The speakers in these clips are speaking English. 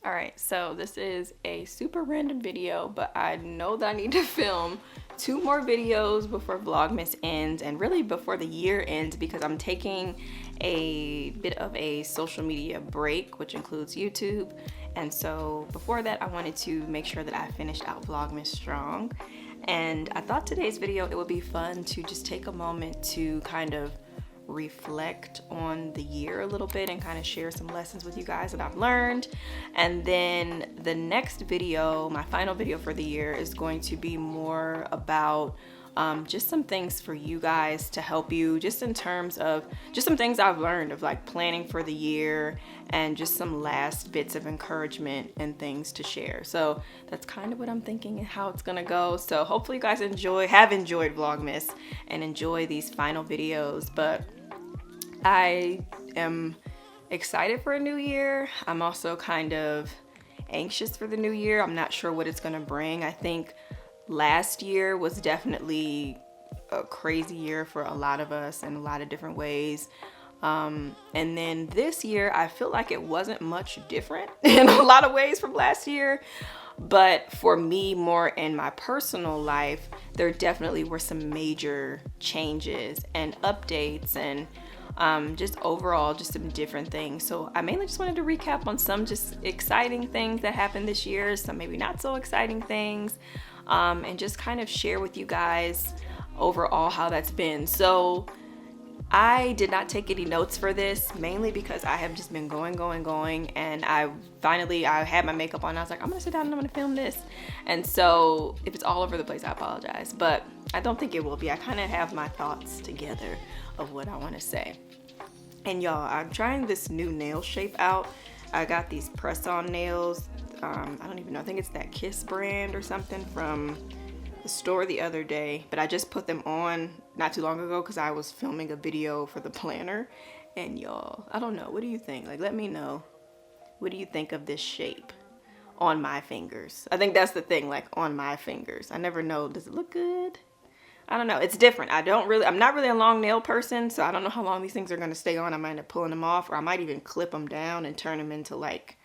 Alright, so this is a super random video, but I know that I need to film 2 more videos before Vlogmas ends and really before the year ends, because I'm taking a bit of a social media break, which includes YouTube. And so before that, I wanted to make sure that I finished out Vlogmas strong. And I thought today's video, it would be fun to just take a moment to kind of reflect on the year a little bit and kind of share some lessons with you guys that I've learned. And then the next video, my final video for the year, is going to be more about just some things for you guys to help you, just in terms of just some things I've learned of like planning for the year and just some last bits of encouragement and things to share. So that's kind of what I'm thinking and how it's gonna go. So hopefully you guys have enjoyed Vlogmas and enjoy these final videos. But I am excited for a new year. I'm also kind of anxious for the new year. I'm not sure what it's gonna bring. I think last year was definitely a crazy year for a lot of us in a lot of different ways. And then this year, I feel like it wasn't much different in a lot of ways from last year. But for me, more in my personal life, there definitely were some major changes and updates and just overall just some different things. So I mainly just wanted to recap on some just exciting things that happened this year, some maybe not so exciting things, and just kind of share with you guys overall how that's been. So I did not take any notes for this, mainly because I have just been going, and I had my makeup on. I was like, I'm gonna sit down and I'm gonna film this. And so if it's all over the place, I apologize, but I don't think it will be. I kind of have my thoughts together of what I want to say. And y'all, I'm trying this new nail shape out. I got these press-on nails. I don't even know, I think it's that Kiss brand or something from the store the other day, but I just put them on not too long ago because I was filming a video for the planner. And y'all, I don't know, what do you think? Like, let me know, what do you think of this shape on my fingers? I think that's the thing, like on my fingers. I never know, does it look good? I don't know, it's different. I'm not really a long nail person, so I don't know how long these things are gonna stay on. I might end up pulling them off, or I might even clip them down and turn them into like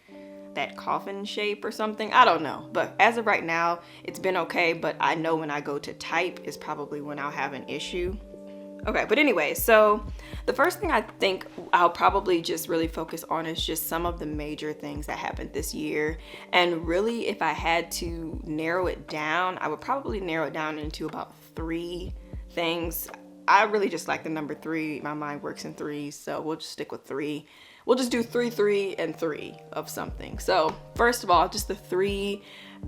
that coffin shape or something. I don't know, but as of right now, it's been okay. But I know when I go to type is probably when I'll have an issue. Okay, but anyway, so the first thing I think I'll probably just really focus on is just some of the major things that happened this year. And really, if I had to narrow it down, I would probably narrow it down into about 3 things. I really just like the number 3. My mind works in 3s, so we'll just stick with 3. We'll just do 3, 3, and 3 of something. So first of all, just the 3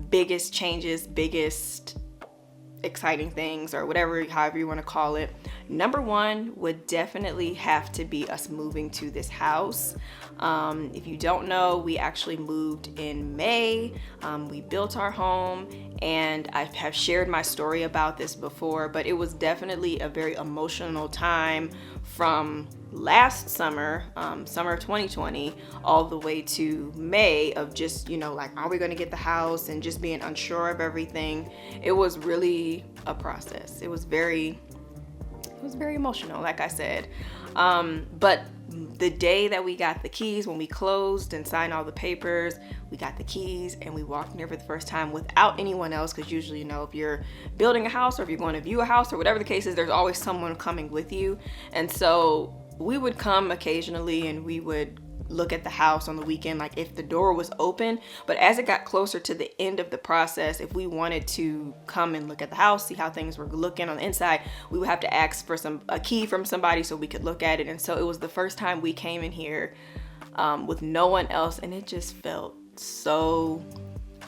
biggest changes, biggest exciting things, or whatever, however you want to call it. Number 1 would definitely have to be us moving to this house. If you don't know, we actually moved in May. We built our home, and I have shared my story about this before, but it was definitely a very emotional time from last summer, summer of 2020, all the way to May of just, you know, like, are we going to get the house, and just being unsure of everything. It was really a process. It was very emotional, like I said. But the day that we got the keys, when we closed and signed all the papers, we got the keys and we walked in here for the first time without anyone else, because usually, you know, if you're building a house or if you're going to view a house or whatever the case is, there's always someone coming with you. And so we would come occasionally and we would look at the house on the weekend, like if the door was open. But as it got closer to the end of the process, if we wanted to come and look at the house, see how things were looking on the inside, we would have to ask for a key from somebody so we could look at it. And so it was the first time we came in here with no one else, and it just felt so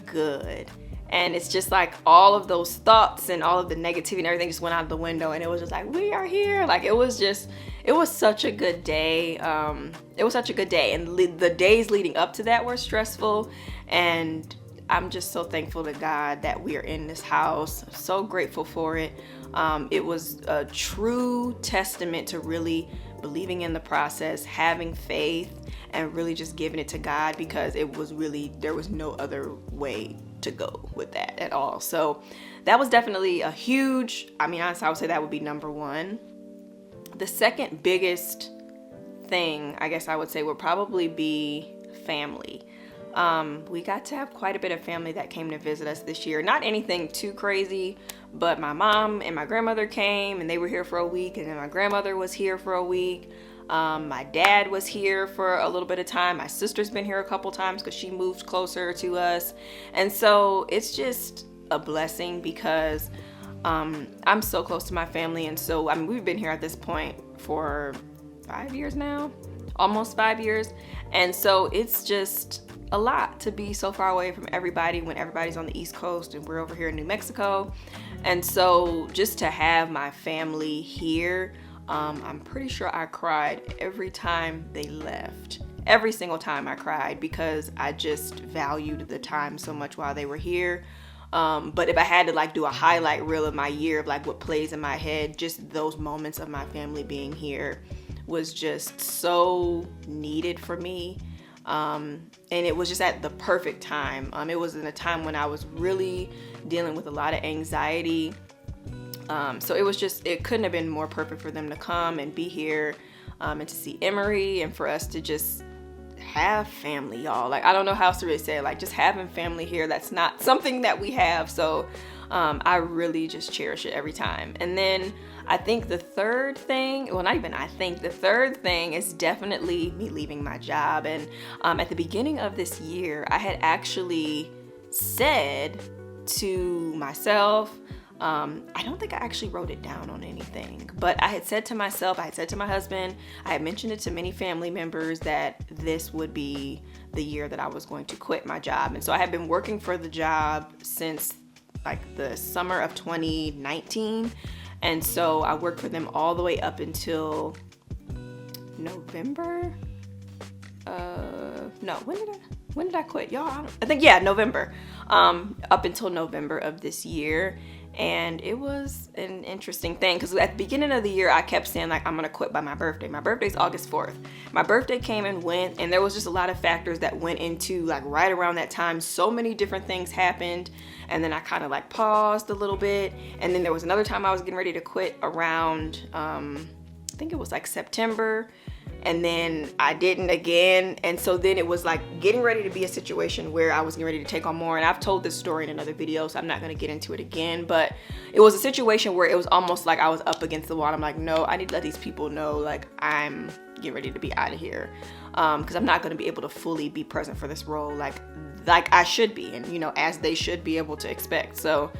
good. And it's just like all of those thoughts and all of the negativity and everything just went out the window, and it was just like, we are here. Like, it was such a good day. It was such a good day. And the days leading up to that were stressful. And I'm just so thankful to God that we are in this house. So grateful for it. It was a true testament to really believing in the process, having faith, and really just giving it to God, because there was no other way to go with that at all. So that was definitely a huge, honestly, I would say that would be number 1. The second biggest thing, I guess I would say, would probably be family. We got to have quite a bit of family that came to visit us this year. Not anything too crazy, but my mom and my grandmother came and they were here for a week, and then my grandmother was here for a week. My dad was here for a little bit of time. My sister's been here a couple times because she moved closer to us. And so it's just a blessing because I'm so close to my family. And so, I mean, we've been here at this point for 5 years now, almost 5 years. And so it's just a lot to be so far away from everybody when everybody's on the East Coast and we're over here in New Mexico. And so just to have my family here, I'm pretty sure I cried every time they left. Every single time I cried because I just valued the time so much while they were here. But if I had to like do a highlight reel of my year of like what plays in my head, just those moments of my family being here was just so needed for me. And it was just at the perfect time. It was in a time when I was really dealing with a lot of anxiety. So it couldn't have been more perfect for them to come and be here, and to see Emery and for us to just have family, y'all. Like, I don't know how else to really say it. Like, just having family here, that's not something that we have. So I really just cherish it every time. And then I think the third thing, well, not even I think, the third thing is definitely me leaving my job. And at the beginning of this year, I had actually said to myself, I don't think I actually wrote it down on anything, but I had said to myself, I had said to my husband, I had mentioned it to many family members that this would be the year that I was going to quit my job. And so I had been working for the job since like the summer of 2019. And so I worked for them all the way up until November. No, when did I quit? Y'all, I think, yeah, November. Up until November of this year. And it was an interesting thing because at the beginning of the year, I kept saying like, I'm gonna quit by my birthday. My birthday's August 4th. My birthday came and went, and there was just a lot of factors that went into like right around that time. So many different things happened. And then I kind of like paused a little bit. And then there was another time I was getting ready to quit around, I think it was like September. And then I didn't again. And so then it was like getting ready to be a situation where I was getting ready to take on more. And I've told this story in another video, so I'm not going to get into it again. But it was a situation where it was almost like I was up against the wall. I'm like, no, I need to let these people know like I'm getting ready to be out of here. Because I'm not going to be able to fully be present for this role like I should be. And, you know, as they should be able to expect. So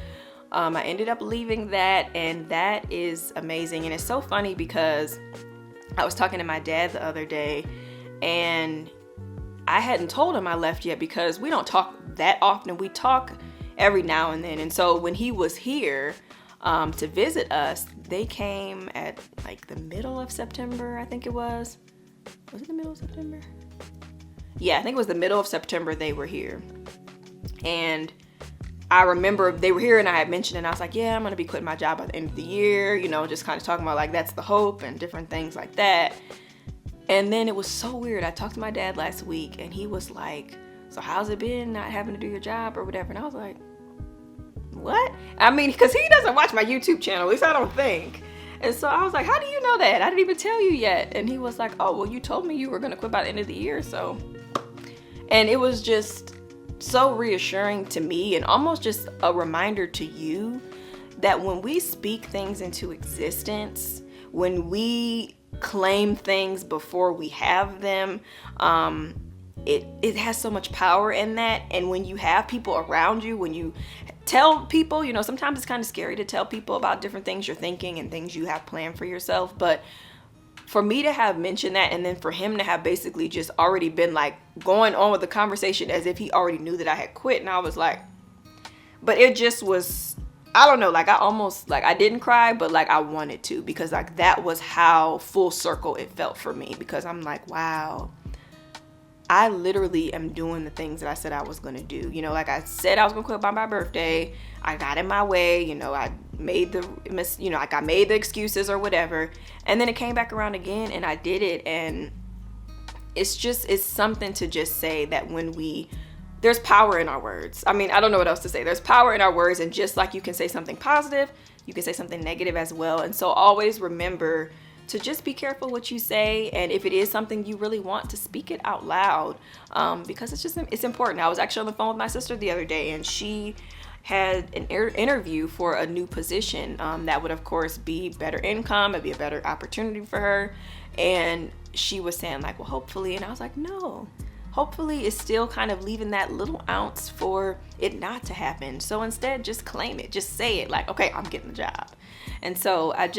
I ended up leaving that. And that is amazing. And it's so funny because I was talking to my dad the other day, and I hadn't told him I left yet because we don't talk that often. We talk every now and then. And so when he was here to visit us, they came at like the middle of September, I think it was. Was it the middle of September? Yeah, I think it was the middle of September they were here. And I remember they were here and I had mentioned it, and I was like, yeah, I'm going to be quitting my job by the end of the year, you know, just kind of talking about like that's the hope and different things like that. And then it was so weird. I talked to my dad last week and he was like, so how's it been not having to do your job or whatever? And I was like, what? I mean, because he doesn't watch my YouTube channel, at least I don't think. And so I was like, how do you know that? I didn't even tell you yet. And he was like, oh, well, you told me you were going to quit by the end of the year. So, and it was just so reassuring to me and almost just a reminder to you that when we speak things into existence, when we claim things before we have them, it has so much power in that. And when you have people around you, when you tell people, you know, sometimes it's kind of scary to tell people about different things you're thinking and things you have planned for yourself. But for me to have mentioned that, and then for him to have basically just already been like going on with the conversation as if he already knew that I had quit. And I was like, but it just was, I don't know, like I almost, like I didn't cry, but like I wanted to, because like that was how full circle it felt for me. Because I'm like, wow, I literally am doing the things that I said I was going to do. You know, like I said I was going to quit by my birthday. I got in my way, you know, I made I made the excuses or whatever. And then it came back around again and I did it. And it's something to just say that there's power in our words. I mean, I don't know what else to say. There's power in our words. And just like you can say something positive, you can say something negative as well. And so always remember to just be careful what you say, and if it is something you really want, to speak it out loud, because it's important. I was actually on the phone with my sister the other day, and she had an interview for a new position that would of course be better income, it'd be a better opportunity for her, and she was saying like, well, hopefully, and I was like, no, hopefully is still kind of leaving that little ounce for it not to happen. So instead, just claim it, just say it, like, okay, I'm getting the job. And so I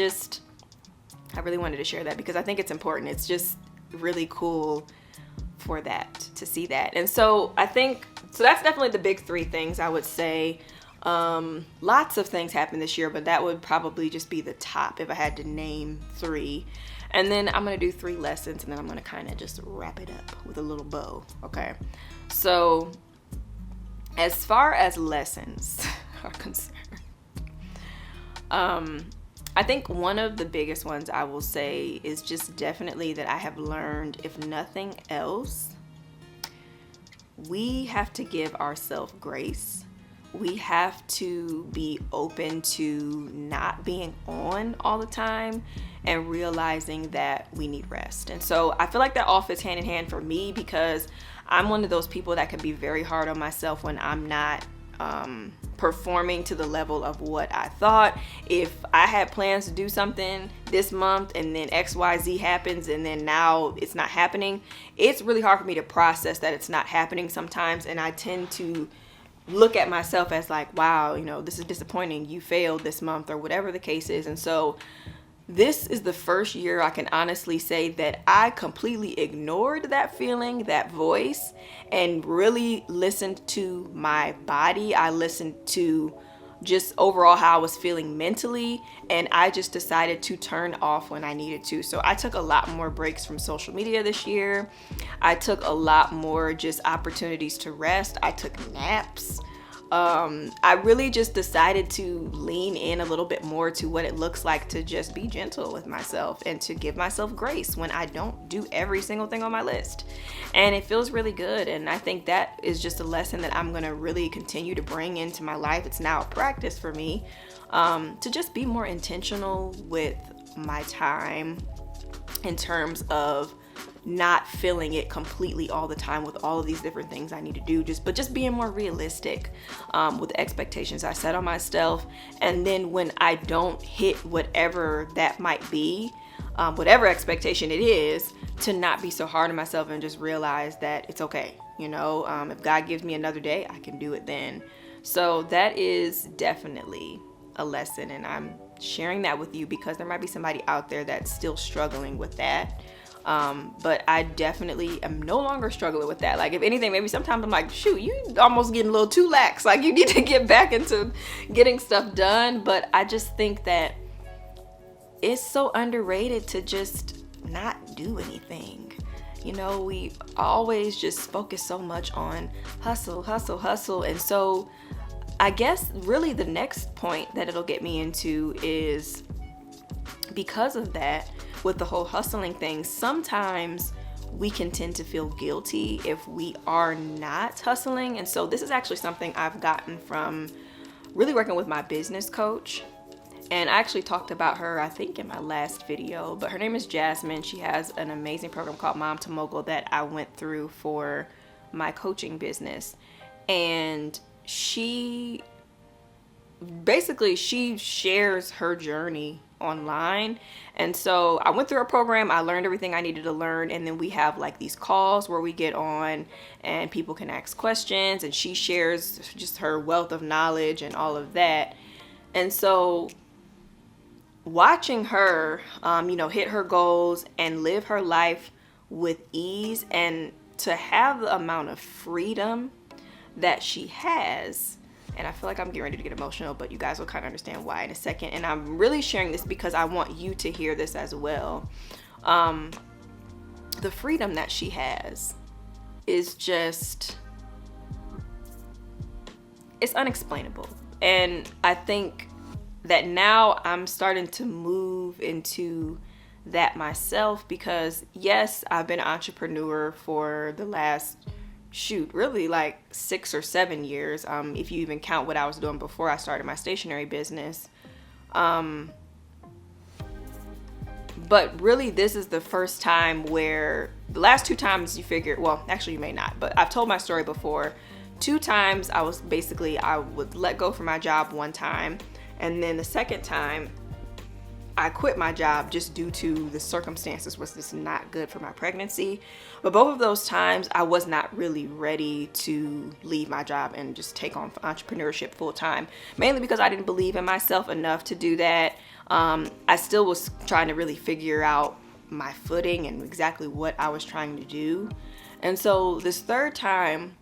really wanted to share that because I think it's important. It's just really cool for that, to see that. And so I think, so that's definitely the big three things I would say. Lots of things happened this year, but that would probably just be the top if I had to name three. And then I'm going to do 3 lessons, and then I'm going to kind of just wrap it up with a little bow. Okay. So as far as lessons are concerned, I think one of the biggest ones I will say is just definitely that I have learned, if nothing else, we have to give ourselves grace. We have to be open to not being on all the time and realizing that we need rest. And so I feel like that all fits hand in hand for me, because I'm one of those people that can be very hard on myself when I'm not performing to the level of what I thought. If I had plans to do something this month and then XYZ happens and then now it's not happening, it's really hard for me to process that it's not happening sometimes. And I tend to look at myself as like, wow, you know, this is disappointing. You failed this month, or whatever the case is. And so this is the first year I can honestly say that I completely ignored that feeling, that voice, and really listened to my body. I listened to just overall how I was feeling mentally, and I just decided to turn off when I needed to. So I took a lot more breaks from social media this year. I took a lot more just opportunities to rest. I took naps. I really just decided to lean in a little bit more to what it looks like to just be gentle with myself and to give myself grace when I don't do every single thing on my list. And it feels really good. And I think that is just a lesson that I'm going to really continue to bring into my life. It's now a practice for me, to just be more intentional with my time in terms of not filling it completely all the time with all of these different things I need to do, but just being more realistic with the expectations I set on myself. And then when I don't hit whatever that might be, whatever expectation it is, to not be so hard on myself and just realize that it's okay. You know, if God gives me another day, I can do it then. So that is definitely a lesson, and I'm sharing that with you because there might be somebody out there that's still struggling with that. But I definitely am no longer struggling with that. Like, if anything, maybe sometimes I'm like, shoot, you almost getting a little too lax. Like, you need to get back into getting stuff done. But I just think that it's so underrated to just not do anything. You know, we always just focus so much on hustle, hustle, hustle. And so I guess really the next point that it'll get me into is, because of that, with the whole hustling thing, sometimes we can tend to feel guilty if we are not hustling. And so this is actually something I've gotten from really working with my business coach. And I actually talked about her, I think, in my last video, but her name is Jasmine. She has an amazing program called Mom to Mogul that I went through for my coaching business. And she shares her journey online. And so I went through her program, I learned everything I needed to learn, and then we have like these calls where we get on and people can ask questions, and she shares just her wealth of knowledge and all of that. And so watching her hit her goals and live her life with ease, and to have the amount of freedom that she has. And I feel like I'm getting ready to get emotional, but you guys will kind of understand why in a second. And I'm really sharing this because I want you to hear this as well. The freedom that she has is just, it's unexplainable. And I think that now I'm starting to move into that myself, because yes, I've been an entrepreneur for the last really like 6 or 7 years, if you even count what I was doing before I started my stationery business. But really, this is the first time where the last 2 times you figure, well, actually you may not, but I've told my story before. 2 times I would let go from my job one time. And then the second time I quit my job just due to the circumstances was just not good for my pregnancy. But both of those times I was not really ready to leave my job and just take on entrepreneurship full time, mainly because I didn't believe in myself enough to do that. I still was trying to really figure out my footing and exactly what I was trying to do. And so this third time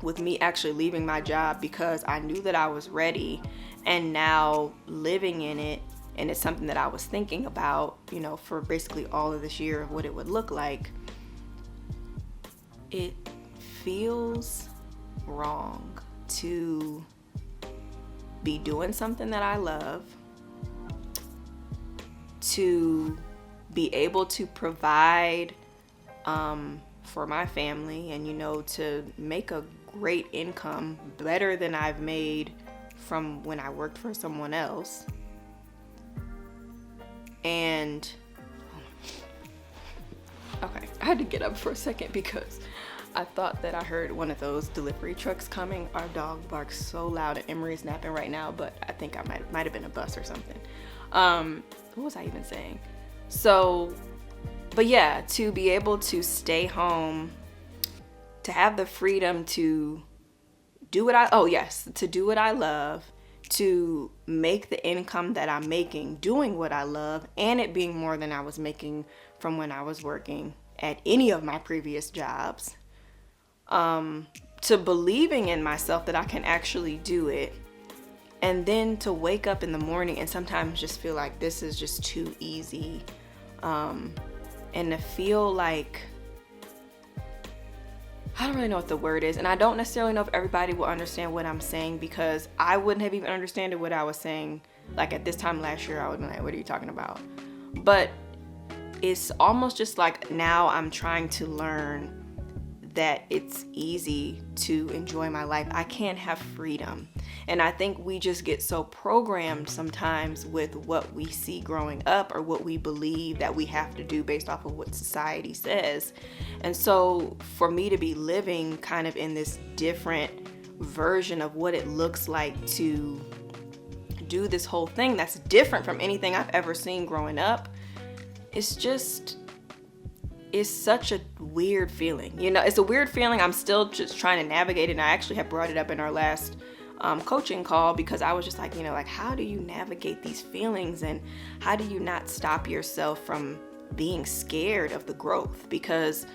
with me actually leaving my job because I knew that I was ready and now living in it, and it's something that I was thinking about, you know, for basically all of this year of what it would look like. It feels wrong to be doing something that I love, to be able to provide for my family and, you know, to make a great income, better than I've made from when I worked for someone else. And okay, I had to get up for a second because I thought that I heard one of those delivery trucks coming. Our dog barks so loud, and Emery is napping right now, but I think I might have been a bus or something. What was I even saying? So, but yeah, to be able to stay home, to have the freedom to do what I love, to make the income that I'm making doing what I love, and it being more than I was making from when I was working at any of my previous jobs, to believing in myself that I can actually do it, and then to wake up in the morning and sometimes just feel like this is just too easy, and to feel like, I don't really know what the word is, and I don't necessarily know if everybody will understand what I'm saying, because I wouldn't have even understood what I was saying. Like at this time last year, I would be like, what are you talking about? But it's almost just like now I'm trying to learn that it's easy to enjoy my life. I can have freedom. And I think we just get so programmed sometimes with what we see growing up or what we believe that we have to do based off of what society says. And so for me to be living kind of in this different version of what it looks like to do this whole thing that's different from anything I've ever seen growing up, it's such a weird feeling. You know, it's a weird feeling. I'm still just trying to navigate it. And I actually have brought it up in our last coaching call, because I was just like, you know, like, how do you navigate these feelings, and how do you not stop yourself from being scared of the growth? Because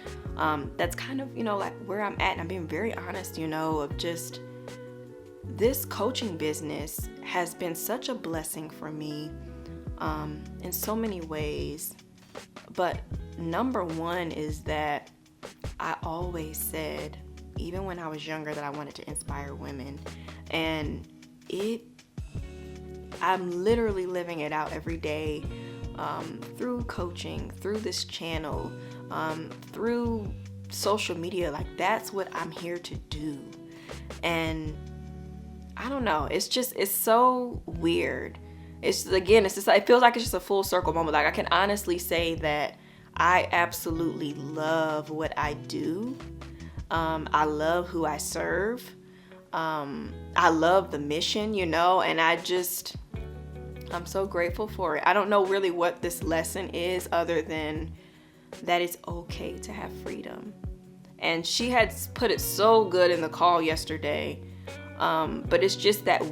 that's kind of, you know, like where I'm at. And I'm being very honest, you know, of just this coaching business has been such a blessing for me in so many ways. But number one is that I always said, even when I was younger, that I wanted to inspire women. And I'm literally living it out every day, through coaching, through this channel, through social media. Like, that's what I'm here to do. And I don't know, it's so weird. It feels like it's just a full circle moment. Like, I can honestly say that I absolutely love what I do. I love who I serve. I love the mission, you know, and I'm so grateful for it. I don't know really what this lesson is, other than that it's okay to have freedom. And she had put it so good in the call yesterday. But it's just that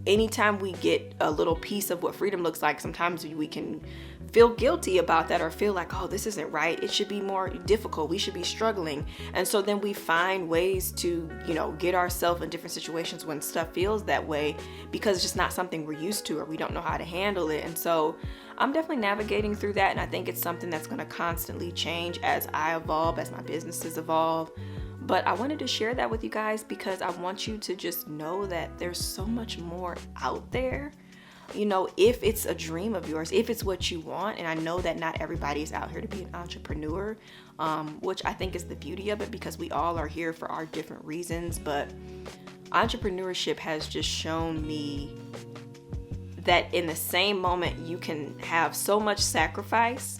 anytime we get a little piece of what freedom looks like, sometimes we can feel guilty about that, or feel like, oh, this isn't right. It should be more difficult. We should be struggling. And so then we find ways to, you know, get ourselves in different situations when stuff feels that way, because it's just not something we're used to, or we don't know how to handle it. And so I'm definitely navigating through that. And I think it's something that's going to constantly change as I evolve, as my businesses evolve. But I wanted to share that with you guys because I want you to just know that there's so much more out there. You know, if it's a dream of yours, if it's what you want, and I know that not everybody is out here to be an entrepreneur, which I think is the beauty of it, because we all are here for our different reasons. But entrepreneurship has just shown me that in the same moment you can have so much sacrifice,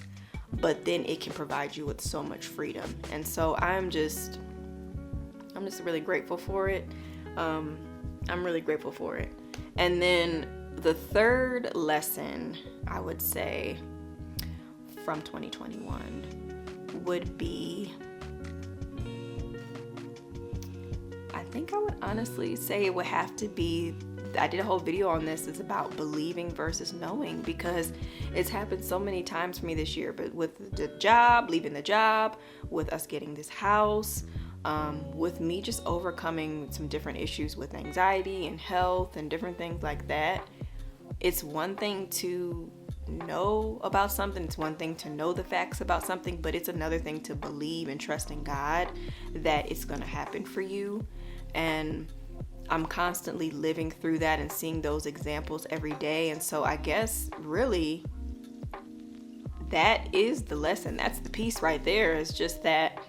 but then it can provide you with so much freedom. And so I'm just really grateful for it. I'm really grateful for it. And then the third lesson I would say from 2021 would be, I think I would honestly say it would have to be, I did a whole video on this, it's about believing versus knowing, because it's happened so many times for me this year, but with the job, leaving the job, with us getting this house, with me just overcoming some different issues with anxiety and health and different things like that. It's one thing to know about something, it's one thing to know the facts about something, but it's another thing to believe and trust in God that it's going to happen for you. And I'm constantly living through that and seeing those examples every day. And so I guess really that is the lesson. That's the piece right there. It's just that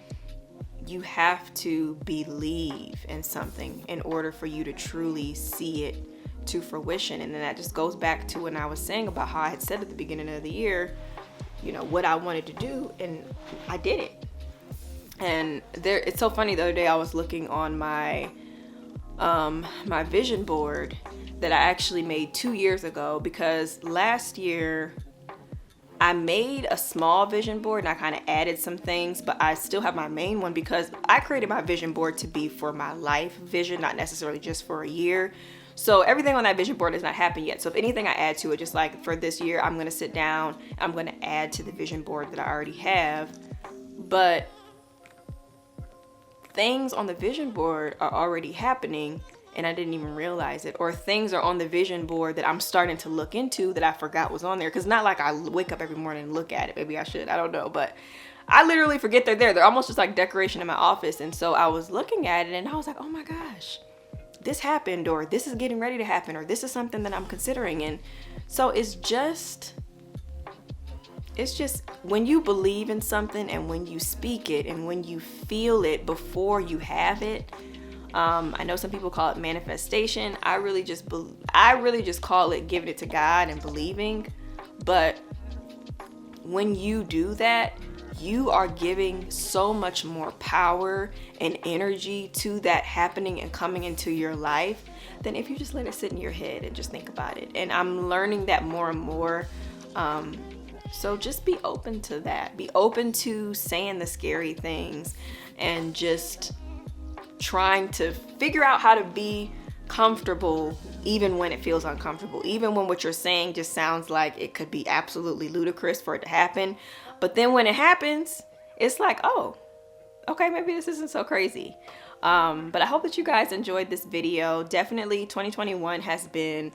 you have to believe in something in order for you to truly see it to fruition. And then that just goes back to when I was saying about how I had said at the beginning of the year, you know, what I wanted to do, and I did it. And it's so funny, the other day I was looking on my my vision board that I actually made 2 years ago, because last year I made a small vision board and I kind of added some things, but I still have my main one because I created my vision board to be for my life vision, not necessarily just for a year. So everything on that vision board has not happened yet. So if anything I add to it, just like for this year, I'm going to sit down, I'm going to add to the vision board that I already have. But things on the vision board are already happening and I didn't even realize it, or things are on the vision board that I'm starting to look into that I forgot was on there. Because not like I wake up every morning and look at it. Maybe I should, I don't know, but I literally forget they're there. They're almost just like decoration in my office. And so I was looking at it and I was like, oh my gosh, this happened, or this is getting ready to happen, or this is something that I'm considering. And so it's just when you believe in something and when you speak it and when you feel it before you have it. I know some people call it manifestation. I really just call it giving it to God and believing. But when you do that, you are giving so much more power and energy to that happening and coming into your life than if you just let it sit in your head and just think about it. And I'm learning that more and more. So just be open to that. Be open to saying the scary things and just trying to figure out how to be comfortable even when it feels uncomfortable, even when what you're saying just sounds like it could be absolutely ludicrous for it to happen. But then when it happens, it's like, oh, okay, maybe this isn't so crazy. But I hope that you guys enjoyed this video. Definitely 2021 has been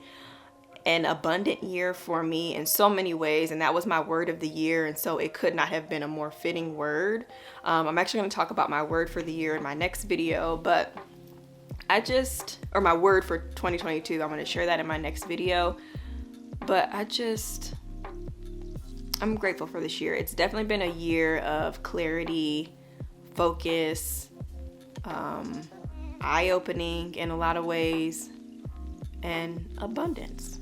an abundant year for me in so many ways, and that was my word of the year, and so it could not have been a more fitting word. I'm actually going to talk about my word for the year in my next video, but or my word for 2022, I'm going to share that in my next video. But I'm grateful for this year. It's definitely been a year of clarity, focus, eye-opening in a lot of ways, and abundance.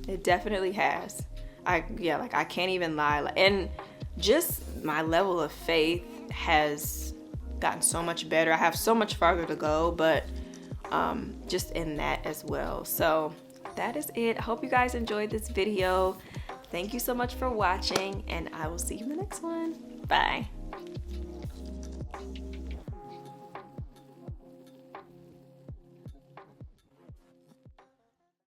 It definitely has. I can't even lie. And just my level of faith has gotten so much better. I have so much farther to go, but just in that as well. So that is it. I hope you guys enjoyed this video. Thank you so much for watching, and I will see you in the next one. Bye.